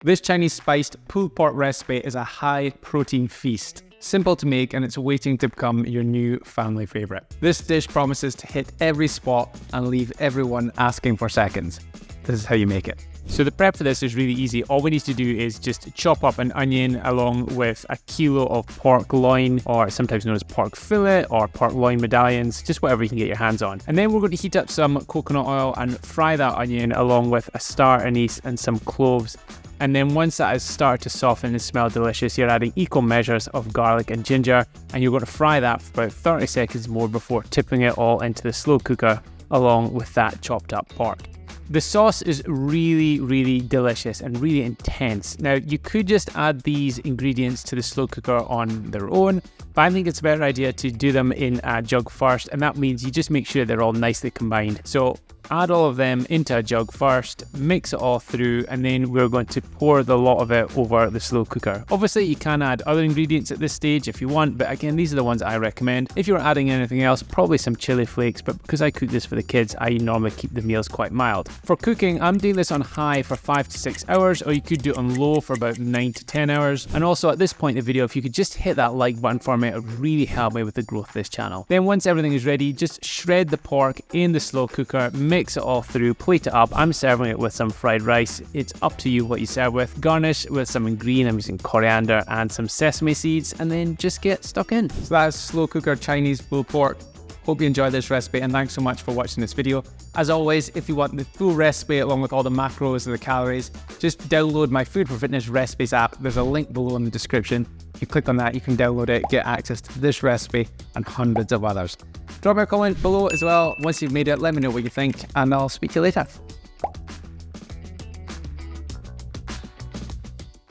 This Chinese spiced pulled pork recipe is a high protein feast. Simple to make, and it's waiting to become your new family favourite. This dish promises to hit every spot and leave everyone asking for seconds. This is how you make it. So the prep for this is really easy. All we need to do is just chop up an onion along with a kilo of pork loin, or sometimes known as pork fillet or pork loin medallions, just whatever you can get your hands on. And then we're going to heat up some coconut oil and fry that onion along with a star anise and some cloves. And then once that has started to soften and smell delicious, you're adding equal measures of garlic and ginger, and you're going to fry that for about 30 seconds more before tipping it all into the slow cooker along with that chopped up pork. The sauce is really delicious and really intense. Now, you could just add these ingredients to the slow cooker on their own, but I think it's a better idea to do them in a jug first, and that means you just make sure they're all nicely combined. So add all of them into a jug first, mix it all through, and then we're going to pour the lot of it over the slow cooker. Obviously, you can add other ingredients at this stage if you want, but again, these are the ones I recommend. If you're adding anything else, probably some chili flakes, but because I cook this for the kids, I normally keep the meals quite mild. For cooking, I'm doing this on high for 5 to 6 hours, or you could do it on low for about 9 to 10 hours. And also at this point in the video, if you could just hit that like button for me, it would really help me with the growth of this channel. Then once everything is ready, just shred the pork in the slow cooker, mix it all through, plate it up. I'm serving it with some fried rice. It's up to you what you serve with. Garnish with some green, I'm using coriander and some sesame seeds, and then just get stuck in. So that's slow cooker Chinese pulled pork. Hope you enjoyed this recipe, and thanks so much for watching this video. As always, if you want the full recipe along with all the macros and the calories, just download my Food for Fitness recipes app. There's a link below in the description. You click on that, you can download it, get access to this recipe and hundreds of others. Drop me a comment below as well. Once you've made it, let me know what you think, and I'll speak to you later.